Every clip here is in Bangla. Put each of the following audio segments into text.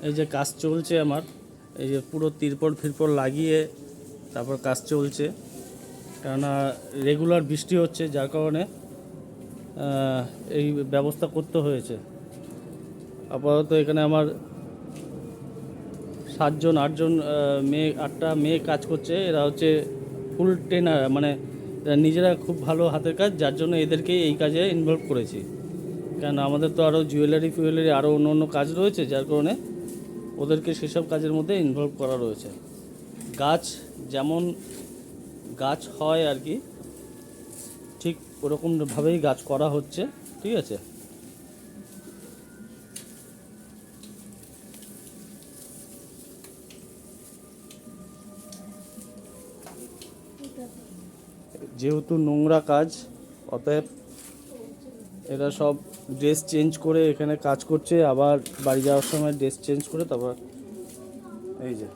এই যে কাজ চলছে আমার, এই যে পুরো তিরপল ফিরপল লাগিয়ে তারপর কাজ চলছে, কেননা রেগুলার বৃষ্টি হচ্ছে, যার কারণে এই ব্যবস্থা করতে হয়েছে। আপাতত এখানে আমার 7-8জন মেয়ে, 8টা মেয়ে কাজ করছে। এরা হচ্ছে ফুল ট্রেনার, মানে এরা নিজেরা খুব ভালো হাতের কাজ, যার জন্য এদেরকেই এই কাজে ইনভলভ করেছি। কেন আমাদের তো আরও জুয়েলারি ফুয়েলারি আরও অন্য অন্য কাজ রয়েছে, যার কারণে ওদেরকে সেসব কাজের মধ্যে ইনভলভ করা রয়েছে। গাছ যেমন গাছ হয় আর কি, ঠিক ওরকমভাবেই গাছ করা হচ্ছে, ঠিক আছে। যেহেতু নোংরা কাজ, অতএব এরা সব ড্রেস চেঞ্জ করে এখানে কাজ করছে, আবার বাড়ি যাওয়ার সময় ড্রেস চেঞ্জ করে তারপর এই যে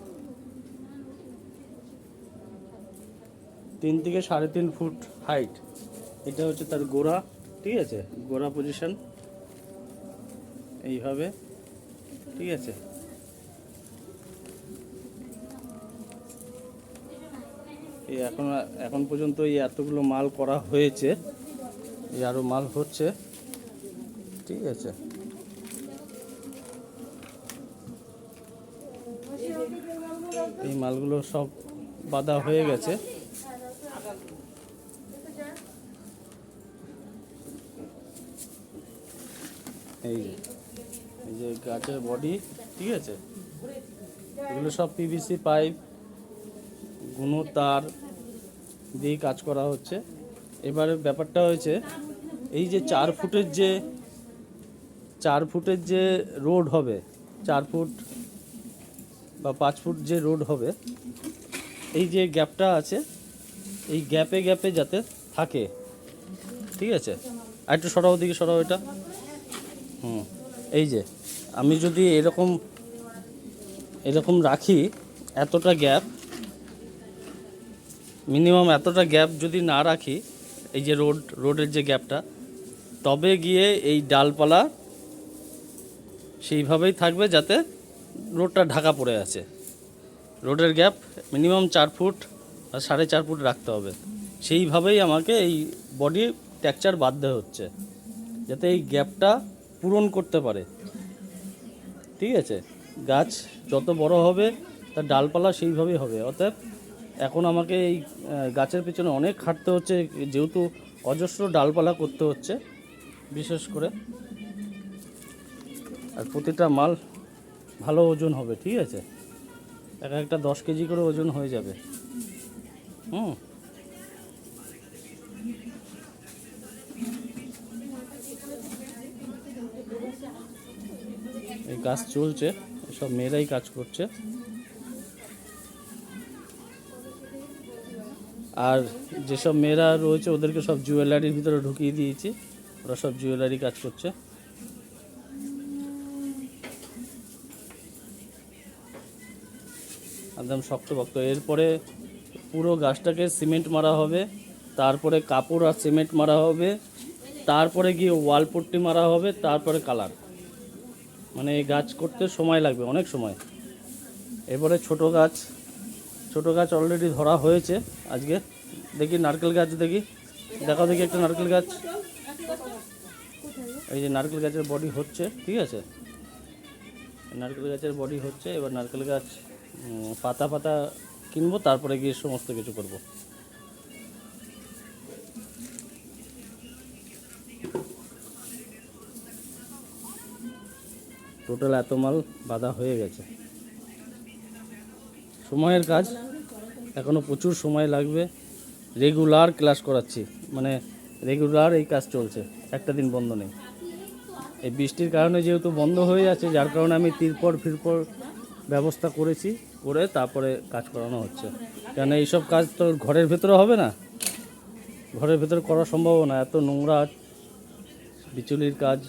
3 থেকে 3.5 ফুট হাইট, এটা হচ্ছে তার গোড়া, ঠিক আছে, গোড়া পজিশন এইভাবে, ঠিক আছে। এই এখন পর্যন্ত এই এতগুলো মাল করা হয়েছে, এই আরও মাল হচ্ছে, ঠিক আছে। এই মালগুলো সব বাঁধা হয়ে গেছে। এই যে গাছের বডি, ঠিক আছে, এগুলো সব পিভিসি পাইপ, গুনো তার দিয়ে কাজ করা হচ্ছে। এবারে ব্যাপারটা হয়েছে, এই যে 4 ফুটের যে রোড হবে, 4 ফুট বা 5 ফুট যে রোড হবে, এই যে গ্যাপটা আছে, এই গ্যাপে গ্যাপে যাতে থাকে, ঠিক আছে। আর একটু সরাও, দিকে সরাও এটা। এই যে আমি যদি এরকম রাখি, এতটা গ্যাপ, মিনিমাম এতটা গ্যাপ যদি না রাখি, এই যে রোডের যে গ্যাপটা, তবে গিয়ে এই ডালপালা সেইভাবেই থাকবে, যাতে রোডটা ঢাকা পড়ে আছে। রোডের গ্যাপ মিনিমাম 4 ফুট আর 4.5 ফুট রাখতে হবে। সেইভাবেই আমাকে এই বডি টেক্সচার বাঁধতে হচ্ছে, যাতে এই গ্যাপটা পূরণ করতে পারে, ঠিক আছে। গাছ যত বড় হবে তার ডালপালা সেইভাবেই হবে। অতএব এখন আমাকে এই গাছের পিছনে অনেক খাটতে হচ্ছে, যেহেতু অজস্র ডালপালা করতে হচ্ছে বিশেষ করে। আর প্রতিটা মাল ভালো ওজন হবে, ঠিক আছে, একটা 10 কেজি করে ওজন হয়ে যাবে। এই কাজ চলছে, সব মেয়েরাই কাজ করছে। আর যেসব মেয়েরা রয়েছে ওদেরকে সব জুয়েলারির ভিতরে ঢুকিয়ে দিয়েছি, ওরা সব জুয়েলারি কাজ করছে। একদম শক্তপোক্ত। এরপরে পুরো গাছটাকে সিমেন্ট মারা হবে, তারপরে কাপড় আর সিমেন্ট মারা হবে, তারপরে গিয়ে ওয়াল পট্টি মারা হবে, তারপরে কালার। মানে এই গাছ করতে সময় লাগবে, অনেক সময়। এরপরে ছোট গাছ অলরেডি ধরা হয়েছে আজকে। দেখি নারকেল গাছ, দেখাও দেখি একটা নারকেল গাছ। এই যে নারকেল গাছের বডি হচ্ছে, ঠিক আছে, নারকেল গাছের বডি হচ্ছে। এবার নারকেল গাছ পাতা কিনবো, তারপরে গিয়ে সমস্ত কিছু করব। টোটাল এত মাল বাঁধা হয়ে গেছে। সময়ের কাজ, এখনও প্রচুর সময় লাগবে। রেগুলার ক্লাস করাচ্ছি, মানে রেগুলার এই কাজ চলছে, একটা দিন বন্ধ নেই। এই বৃষ্টির কারণে যেহেতু বন্ধ হয়ে যাচ্ছে, যার কারণে আমি তিরপল ব্যবস্থা করেছি, করে তারপরে কাজ করানো হচ্ছে। কেন এইসব কাজ তো ঘরের ভেতরে হবে না, ঘরের ভেতরে করা সম্ভব না, এত নোংরা বিচুলির কাজ।